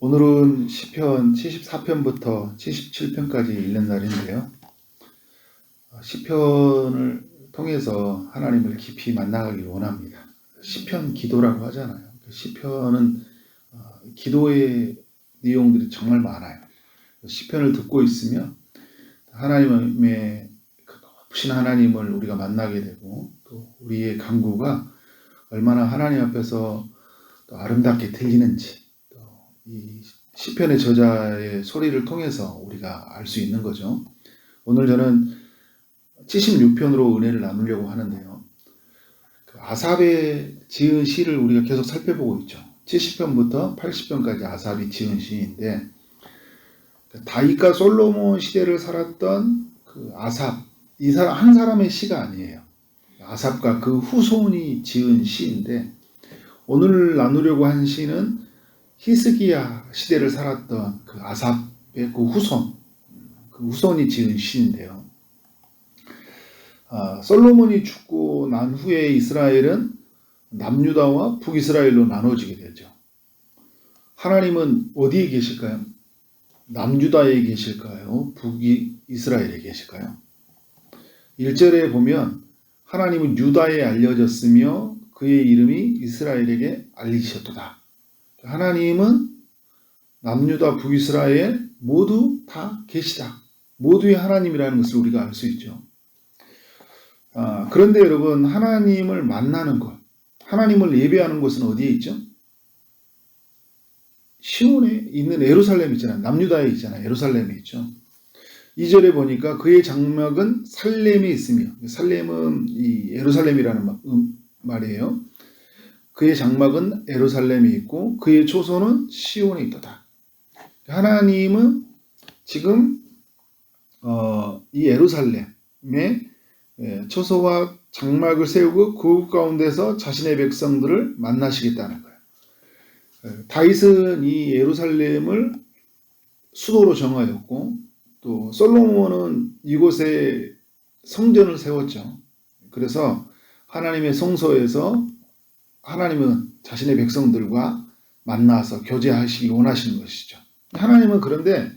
오늘은 시편 74편부터 77편까지 읽는 날인데요. 시편을 통해서 하나님을 깊이 만나가길 원합니다. 시편 기도라고 하잖아요. 시편은 기도의 내용들이 정말 많아요. 시편을 듣고 있으면 하나님의 그 높으신 하나님을 우리가 만나게 되고, 또 우리의 간구가 얼마나 하나님 앞에서 또 아름답게 들리는지, 이 시편의 저자의 소리를 통해서 우리가 알 수 있는 거죠. 오늘 저는 76편으로 은혜를 나누려고 하는데요. 아삽의 지은 시를 우리가 계속 살펴보고 있죠. 70편부터 80편까지 아삽이 지은 시인데, 다윗과 솔로몬 시대를 살았던 그 아삽, 이 사람 한 사람의 시가 아니에요. 아삽과 그 후손이 지은 시인데, 오늘 나누려고 한 시는 히스기야 시대를 살았던 그 아삽의 그 후손이 지은 시인데요. 솔로몬이 죽고 난 후에 이스라엘은 남유다와 북이스라엘로 나눠지게 되죠. 하나님은 어디에 계실까요? 남유다에 계실까요? 북이스라엘에 계실까요? 1절에 보면 하나님은 유다에 알려졌으며 그의 이름이 이스라엘에게 알리셨도다. 하나님은 남유다 북이스라엘 모두 다 계시다. 모두의 하나님이라는 것을 우리가 알 수 있죠. 그런데 여러분, 하나님을 만나는 것, 하나님을 예배하는 곳은 어디에 있죠? 시온에 있는 예루살렘 있잖아요. 남유다에 있잖아요. 예루살렘에 있죠. 2절에 보니까 그의 장막은 살렘이 있으며, 살렘은 이 예루살렘이라는 말이에요. 그의 장막은 예루살렘이 있고 그의 초소는 시온에 있도다. 하나님은 지금 이 예루살렘에 초소와 장막을 세우고 그 가운데서 자신의 백성들을 만나시겠다는 거예요. 다윗은 이 예루살렘을 수도로 정하였고, 또 솔로몬은 이곳에 성전을 세웠죠. 그래서 하나님의 성소에서 하나님은 자신의 백성들과 만나서 교제하시기 원하시는 것이죠. 하나님은 그런데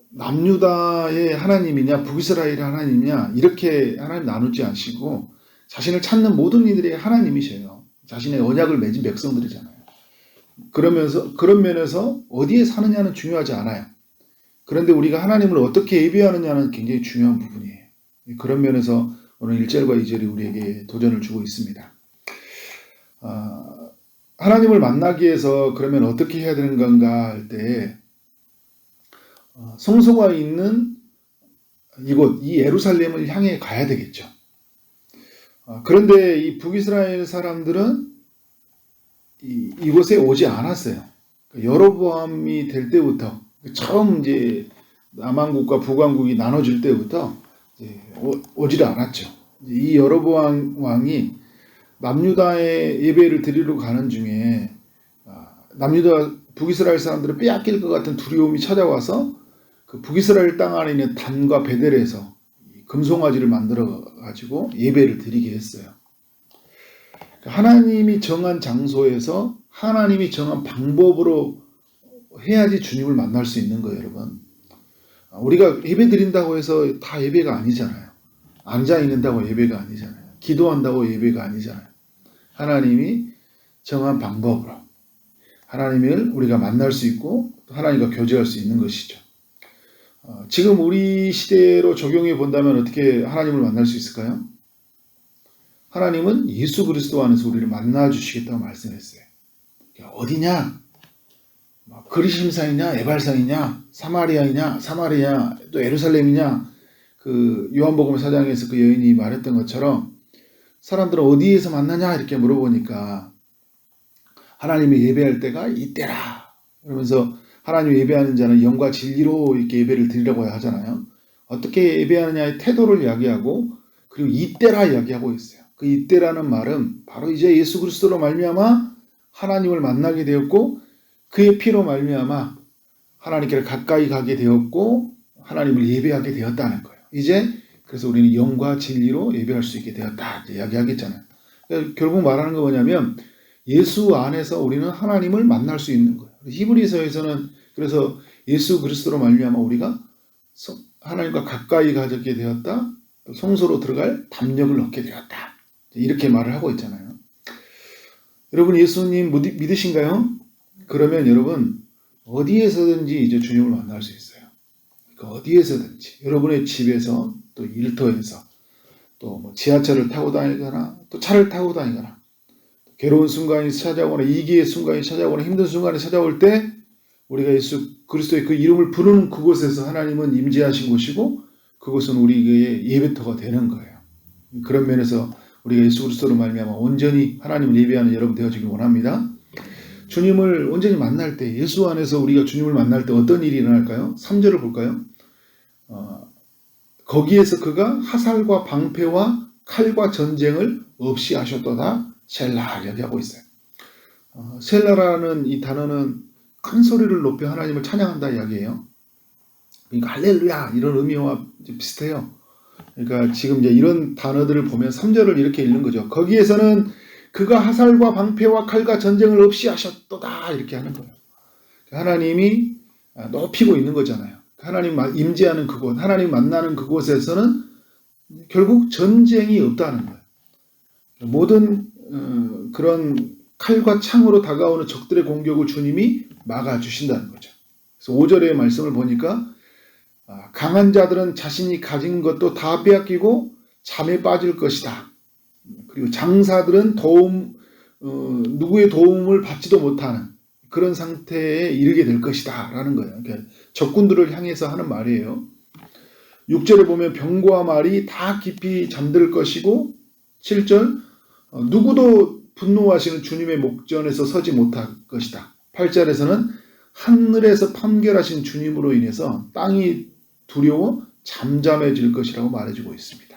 남유다의 하나님이냐 북이스라엘의 하나님이냐 이렇게 하나님 나누지 않으시고 자신을 찾는 모든 이들의 하나님이셔요. 자신의 언약을 맺은 백성들이잖아요. 그런 면에서 어디에 사느냐는 중요하지 않아요. 그런데 우리가 하나님을 어떻게 예배하느냐는 굉장히 중요한 부분이에요. 그런 면에서 오늘 1절과 2절이 우리에게 도전을 주고 있습니다. 하나님을 만나기 위해서 그러면 어떻게 해야 되는 건가 할 때, 성소가 있는 이곳, 이 예루살렘을 향해 가야 되겠죠. 그런데 이 북이스라엘 사람들은 이곳에 오지 않았어요. 여로보암이 될 때부터, 처음 이제 남왕국과 북왕국이 나눠질 때부터 오지를 않았죠. 이 여로보암 왕이 남유다의 예배를 드리러 가는 중에 남유다 북이스라엘 사람들을 빼앗길 것 같은 두려움이 찾아와서 그 북이스라엘 땅 안에 있는 단과 베델에서 금송아지를 만들어 가지고 예배를 드리게 했어요. 하나님이 정한 장소에서 하나님이 정한 방법으로 해야지 주님을 만날 수 있는 거예요, 여러분. 우리가 예배 드린다고 해서 다 예배가 아니잖아요. 앉아 있는다고 예배가 아니잖아요. 기도한다고 예배가 아니잖아요. 하나님이 정한 방법으로 하나님을 우리가 만날 수 있고 하나님과 교제할 수 있는 것이죠. 지금 우리 시대로 적용해 본다면 어떻게 하나님을 만날 수 있을까요? 하나님은 예수 그리스도 안에서 우리를 만나 주시겠다고 말씀했어요. 어디냐? 그리심산이냐, 에발산이냐, 사마리아, 또 예루살렘이냐? 그 요한복음 4장에서 그 여인이 말했던 것처럼 사람들은 어디에서 만나냐 이렇게 물어보니까 하나님이 예배할 때가 이때라 그러면서, 하나님 예배하는 자는 영과 진리로 이렇게 예배를 드리라고 하잖아요. 어떻게 예배하느냐의 태도를 이야기하고, 그리고 이때라 이야기하고 있어요. 그 이때라는 말은 바로 이제 예수 그리스도로 말미암아 하나님을 만나게 되었고, 그의 피로 말미암아 하나님께 가까이 가게 되었고 하나님을 예배하게 되었다는 거예요. 이제 그래서 우리는 영과 진리로 예배할 수 있게 되었다 이야기하겠잖아요. 그러니까 결국 말하는 거 뭐냐면 예수 안에서 우리는 하나님을 만날 수 있는 거예요. 히브리서에서는 그래서 예수 그리스도로 말미암아 우리가 하나님과 가까이 가졌게 되었다. 성소로 들어갈 담력을 얻게 되었다. 이렇게 말을 하고 있잖아요. 여러분 예수님 믿으신가요? 그러면 여러분 어디에서든지 이제 주님을 만날 수 있어요. 그러니까 어디에서든지 여러분의 집에서 또 일터에서 또 뭐 지하철을 타고 다니거나 또 차를 타고 다니거나 괴로운 순간이 찾아오거나 이기의 순간이 찾아오거나 힘든 순간이 찾아올 때 우리가 예수 그리스도의 그 이름을 부르는 그곳에서 하나님은 임재하신 곳이고 그곳은 우리의 예배터가 되는 거예요. 그런 면에서 우리가 예수 그리스도로 말미암아 온전히 하나님을 예배하는 여러분 되어지길 원합니다. 주님을 온전히 만날 때 예수 안에서 우리가 주님을 만날 때 어떤 일이 일어날까요? 3절을 볼까요? 거기에서 그가 화살과 방패와 칼과 전쟁을 없이 하셨도다. 셀라 얘기하고 있어요. 셀라라는 이 단어는 큰 소리를 높여 하나님을 찬양한다 이야기예요. 그러니까 할렐루야 이런 의미와 비슷해요. 그러니까 지금 이제 이런 단어들을 보면 3절을 이렇게 읽는 거죠. 거기에서는 그가 화살과 방패와 칼과 전쟁을 없이 하셨도다 이렇게 하는 거예요. 하나님이 높이고 있는 거잖아요. 하나님 임재하는 그곳, 하나님 만나는 그곳에서는 결국 전쟁이 없다는 거예요. 모든 그런 칼과 창으로 다가오는 적들의 공격을 주님이 막아주신다는 거죠. 그래서 5절의 말씀을 보니까 강한 자들은 자신이 가진 것도 다 빼앗기고 잠에 빠질 것이다. 그리고 장사들은 누구의 도움을 받지도 못하는 그런 상태에 이르게 될 것이다 라는 거예요. 그러니까 적군들을 향해서 하는 말이에요. 6절에 보면 병과 말이 다 깊이 잠들 것이고 7절 누구도 분노하시는 주님의 목전에서 서지 못할 것이다. 8절에서는 하늘에서 판결하신 주님으로 인해서 땅이 두려워 잠잠해질 것이라고 말해주고 있습니다.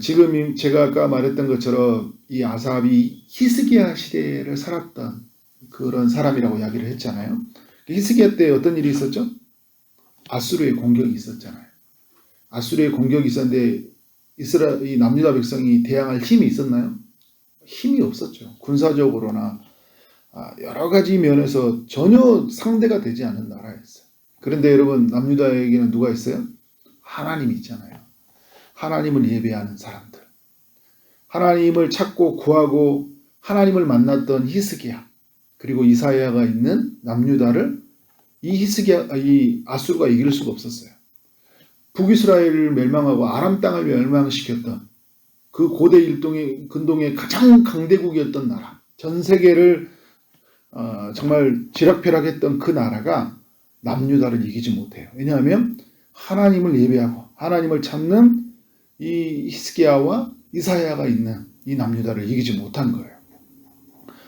지금 제가 아까 말했던 것처럼 이 아삽이 히스기야 시대를 살았던 그런 사람이라고 이야기를 했잖아요. 히스기야 때 어떤 일이 있었죠? 아수르의 공격이 있었잖아요. 아수르의 공격이 있었는데 이 남유다 백성이 대항할 힘이 있었나요? 힘이 없었죠. 군사적으로나 여러 가지 면에서 전혀 상대가 되지 않는 나라였어요. 그런데 여러분 남유다에게는 누가 있어요? 하나님이 있잖아요. 하나님을 예배하는 사람들. 하나님을 찾고 구하고 하나님을 만났던 히스기야 그리고 이사야가 있는 남유다를 이 아수르가 이길 수가 없었어요. 북이스라엘을 멸망하고 아람 땅을 멸망시켰던 그 고대 근동의 가장 강대국이었던 나라, 전 세계를 정말 지락펴락했던 그 나라가 남유다를 이기지 못해요. 왜냐하면 하나님을 예배하고 하나님을 찾는 이 히스기야와 이사야가 있는 이 남유다를 이기지 못한 거예요.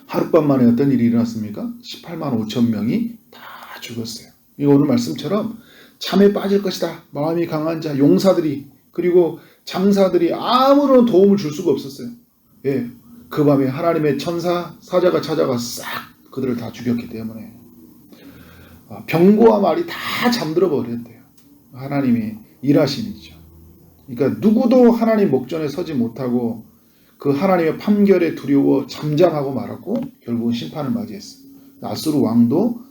하룻밤 만에 어떤 일이 일어났습니까? 18만 5천 명이 다 죽었어요. 이거 오늘 말씀처럼 잠에 빠질 것이다. 마음이 강한 자, 용사들이 그리고 장사들이 아무런 도움을 줄 수가 없었어요. 예, 그 밤에 하나님의 천사, 사자가 찾아가 싹 그들을 다 죽였기 때문에 병고와 말이 다 잠들어 버렸대요. 하나님이 일하심이죠. 그러니까 누구도 하나님 목전에 서지 못하고 그 하나님의 판결에 두려워 잠잠하고 말았고 결국은 심판을 맞이했어요. 아수르 왕도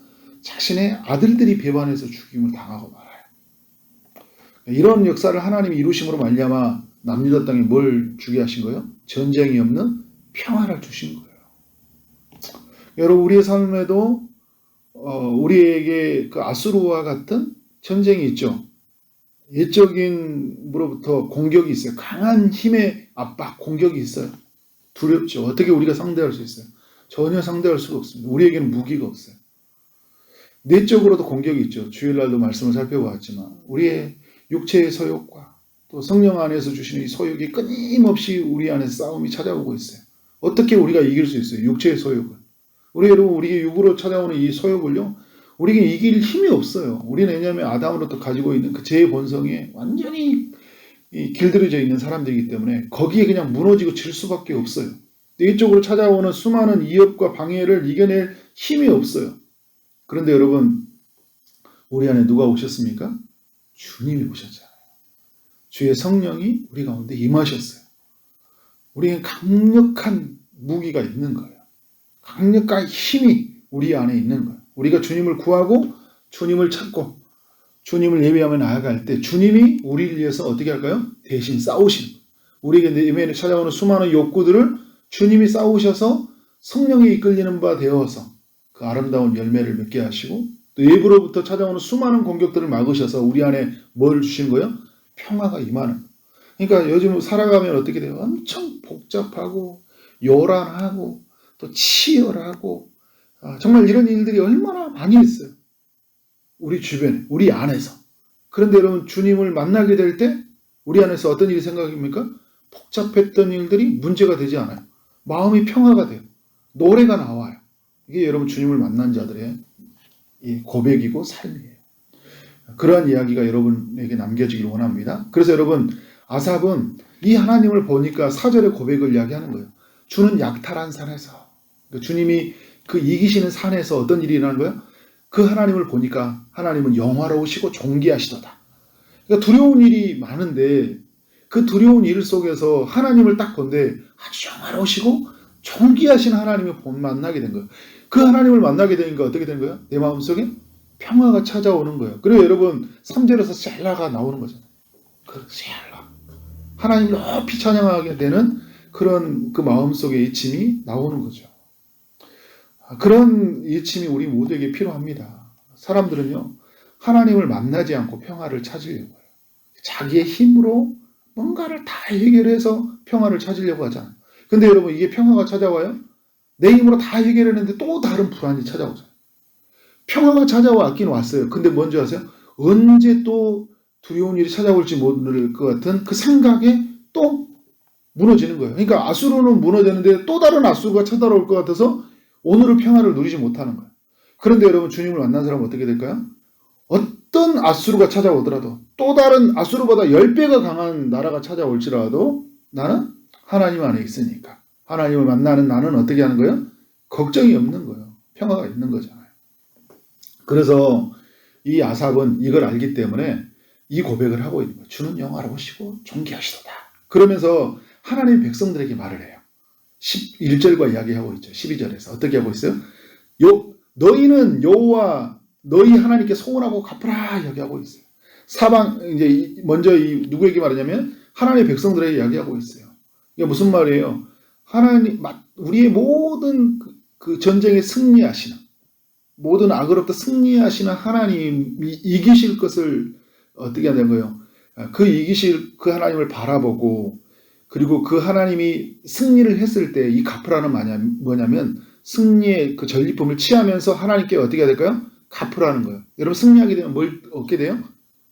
자신의 아들들이 배반해서 죽임을 당하고 말아요. 이런 역사를 하나님이 이루심으로 말미암아 남유다 땅에 뭘 주게 하신 거예요? 전쟁이 없는 평화를 주신 거예요. 여러분 우리의 삶에도 우리에게 그 아수르와 같은 전쟁이 있죠. 옛적인으로부터 공격이 있어요. 강한 힘의 압박, 공격이 있어요. 두렵죠. 어떻게 우리가 상대할 수 있어요? 전혀 상대할 수가 없습니다. 우리에게는 무기가 없어요. 내적으로도 공격이 있죠. 주일날도 말씀을 살펴보았지만 우리의 육체의 소욕과 또 성령 안에서 주시는 이 소욕이 끊임없이 우리 안에서 싸움이 찾아오고 있어요. 어떻게 우리가 이길 수 있어요? 육체의 소욕을. 우리의 육으로 찾아오는 이 소욕을요. 우리에게 이길 힘이 없어요. 우리는 왜냐하면 아담으로부터 가지고 있는 그 죄의 본성에 완전히 길들여져 있는 사람들이기 때문에 거기에 그냥 무너지고 질 수밖에 없어요. 이쪽으로 찾아오는 수많은 위협과 방해를 이겨낼 힘이 없어요. 그런데 여러분 우리 안에 누가 오셨습니까? 주님이 오셨잖아요. 주의 성령이 우리 가운데 임하셨어요. 우리에게 강력한 무기가 있는 거예요. 강력한 힘이 우리 안에 있는 거예요. 우리가 주님을 구하고 주님을 찾고 주님을 예배하며 나아갈 때 주님이 우리를 위해서 어떻게 할까요? 대신 싸우시는 거예요. 우리에게 내면에 찾아오는 수많은 욕구들을 주님이 싸우셔서 성령에 이끌리는 바 되어서 그 아름다운 열매를 맺게 하시고 또 외부로부터 찾아오는 수많은 공격들을 막으셔서 우리 안에 뭘 주시는 거예요? 평화가 임하는 거예요. 그러니까 요즘 살아가면 어떻게 돼요? 엄청 복잡하고 요란하고 또 치열하고 정말 이런 일들이 얼마나 많이 있어요. 우리 주변에, 우리 안에서. 그런데 여러분 주님을 만나게 될 때 우리 안에서 어떤 일이 생각입니까? 복잡했던 일들이 문제가 되지 않아요. 마음이 평화가 돼요. 노래가 나와요. 이게 여러분 주님을 만난 자들의 이 고백이고 삶이에요. 그러한 이야기가 여러분에게 남겨지길 원합니다. 그래서 여러분 아삽은 이 하나님을 보니까 4절의 고백을 이야기하는 거예요. 주는 약탈한 산에서 그러니까 주님이 그 이기시는 산에서 어떤 일이 일어나는 거예요? 그 하나님을 보니까 하나님은 영화로우시고 존귀하시도다. 그러니까 두려운 일이 많은데 그 두려운 일 속에서 하나님을 딱 본데 아주 영화로우시고 존귀하신 하나님을 만나게 된 거예요. 그 하나님을 만나게 되니까 어떻게 된 거예요? 내 마음속에 평화가 찾아오는 거예요. 그리고 여러분 3절에서 셀라가 나오는 거잖아요. 그 셀라. 하나님을 높이 찬양하게 되는 그런 그 마음속의 이침이 나오는 거죠. 그런 이침이 우리 모두에게 필요합니다. 사람들은요, 하나님을 만나지 않고 평화를 찾으려고 해요. 자기의 힘으로 뭔가를 다 해결해서 평화를 찾으려고 하잖아요. 근데 여러분, 이게 평화가 찾아와요? 내 힘으로 다 해결했는데 또 다른 불안이 찾아오잖아요. 평화가 찾아왔긴 왔어요. 근데 뭔지 아세요? 언제 또 두려운 일이 찾아올지 모를 것 같은 그 생각에 또 무너지는 거예요. 그러니까 아수르는 무너졌는데 또 다른 아수르가 찾아올 것 같아서 오늘의 평화를 누리지 못하는 거예요. 그런데 여러분 주님을 만난 사람은 어떻게 될까요? 어떤 아수르가 찾아오더라도 또 다른 아수르보다 10배가 강한 나라가 찾아올지라도 나는 하나님 안에 있으니까 하나님을 만나는 나는 어떻게 하는 거예요? 걱정이 없는 거예요. 평화가 있는 거잖아요. 그래서 이 아삽은 이걸 알기 때문에 이 고백을 하고 있는 거예요. 주는 영화로우시고 존귀하시도다. 그러면서 하나님 백성들에게 말을 해요. 11절과 이야기하고 있죠. 12절에서 어떻게 하고 있어요? 너희는 여호와 너희 하나님께 소원하고 갚으라 이야기하고 있어요. 이제 먼저 누구에게 말하냐면 하나님의 백성들에게 이야기하고 있어요. 이게 무슨 말이에요? 하나님 우리의 모든 그 전쟁에 승리하시는 모든 악으로부터 승리하시는 하나님이 이기실 것을 어떻게 하는 거예요? 이기실 그 하나님을 바라보고 그리고 그 하나님이 승리를 했을 때 이 갚으라는 뭐냐면 승리의 그 전리품을 취하면서 하나님께 어떻게 해야 될까요? 갚으라는 거예요. 여러분 승리하게 되면 뭘 얻게 돼요?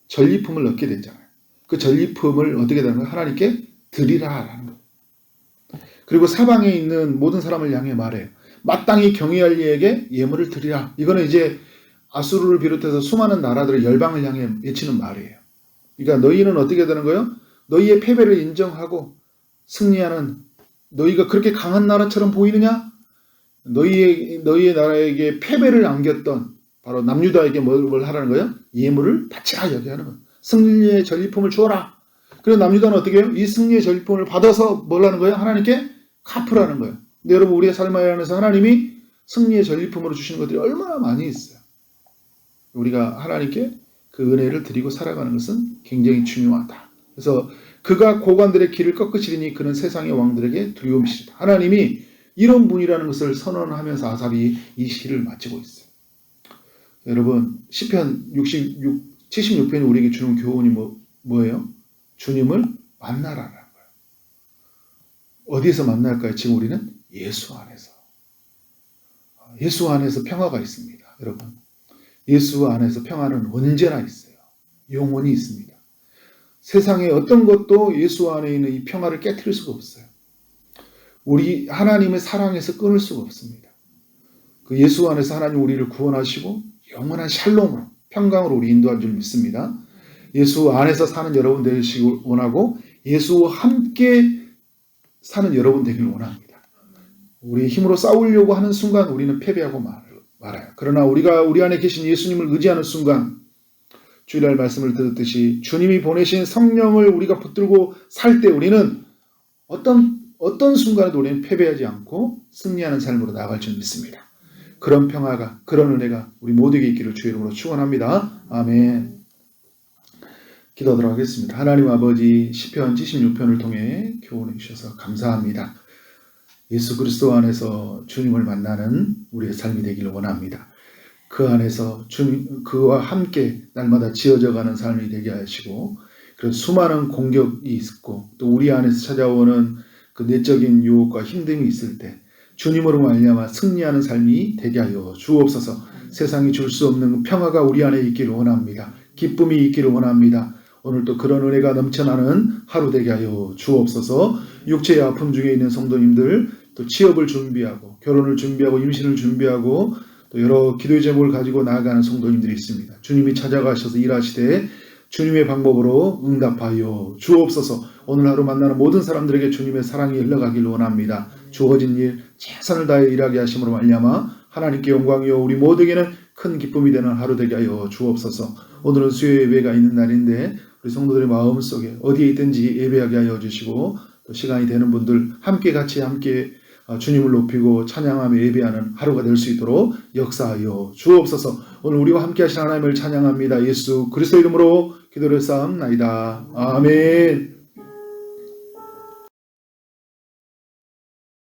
전리품을 얻게 되잖아요. 그 전리품을 어떻게 되는 거예요? 하나님께 드리라라는 거예요. 그리고 사방에 있는 모든 사람을 향해 말해요. 마땅히 경외할 이에게 예물을 드리라. 이거는 이제 아수르를 비롯해서 수많은 나라들의 열방을 향해 외치는 말이에요. 그러니까 너희는 어떻게 되는 거예요? 너희의 패배를 인정하고 승리하는 너희가 그렇게 강한 나라처럼 보이느냐? 너희의 나라에게 패배를 안겼던 바로 남유다에게 뭘 하라는 거예요? 예물을 바치라 여기하는 거예요. 승리의 전리품을 주어라. 그리고 남유다는 어떻게 해요? 이 승리의 전리품을 받아서 뭘 하는 거예요? 하나님께 갚으라는 거예요. 근데 여러분 우리의 삶 안에서 하나님이 승리의 전리품으로 주시는 것들이 얼마나 많이 있어요. 우리가 하나님께 그 은혜를 드리고 살아가는 것은 굉장히 중요하다. 그래서 그가 고관들의 길을 꺾으시리니 그는 세상의 왕들에게 두려움이시다. 하나님이 이런 분이라는 것을 선언하면서 아삽이 이 시를 마치고 있어요. 여러분 시편 76편이 우리에게 주는 교훈이 뭐예요? 주님을 만나라는 거예요. 어디에서 만날까요? 지금 우리는 예수 안에서. 예수 안에서 평화가 있습니다. 여러분 예수 안에서 평화는 언제나 있어요. 영원히 있습니다. 세상에 어떤 것도 예수 안에 있는 이 평화를 깨트릴 수가 없어요. 우리 하나님의 사랑에서 끊을 수가 없습니다. 그 예수 안에서 하나님 우리를 구원하시고 영원한 샬롬으로 평강으로 우리 인도한 줄 믿습니다. 예수 안에서 사는 여러분 되시길 원하고 예수와 함께 사는 여러분 되기를 원합니다. 우리 힘으로 싸우려고 하는 순간 우리는 패배하고 말아요. 그러나 우리가 우리 안에 계신 예수님을 의지하는 순간 주일날 말씀을 들었듯이 주님이 보내신 성령을 우리가 붙들고 살 때 우리는 어떤 순간에도 우리는 패배하지 않고 승리하는 삶으로 나아갈 줄 믿습니다. 그런 평화가, 그런 은혜가 우리 모두에게 있기를 주의 이름으로 축원합니다. 아멘. 기도하도록 하겠습니다. 하나님 아버지, 시편 76편을 통해 교훈해 주셔서 감사합니다. 예수 그리스도 안에서 주님을 만나는 우리의 삶이 되기를 원합니다. 그 안에서 주님, 그와 함께 날마다 지어져가는 삶이 되게 하시고, 그런 수많은 공격이 있고 또 우리 안에서 찾아오는 그 내적인 유혹과 힘듦이 있을 때 주님으로 말미암아 승리하는 삶이 되게 하여 주옵소서. 세상이 줄 수 없는 평화가 우리 안에 있기를 원합니다. 기쁨이 있기를 원합니다. 오늘도 그런 은혜가 넘쳐나는 하루 되게 하여 주옵소서. 육체의 아픔 중에 있는 성도님들, 또 취업을 준비하고 결혼을 준비하고 임신을 준비하고 또 여러 기도의 제목을 가지고 나아가는 성도님들이 있습니다. 주님이 찾아가셔서 일하시되 주님의 방법으로 응답하여 주옵소서. 오늘 하루 만나는 모든 사람들에게 주님의 사랑이 흘러가기를 원합니다. 주어진 일 최선을 다해 일하게 하심으로 말미암아 하나님께 영광이요 우리 모두에게는 큰 기쁨이 되는 하루 되게 하여 주옵소서. 오늘은 수요 예배가 있는 날인데 우리 성도들의 마음속에 어디에 있든지 예배하게 하여 주시고, 또 시간이 되는 분들 함께 주님을 높이고 찬양하며 예배하는 하루가 될 수 있도록 역사하여 주옵소서. 오늘 우리와 함께 하신 하나님을 찬양합니다. 예수 그리스도 이름으로 기도를 쌓옵나이다. 아멘.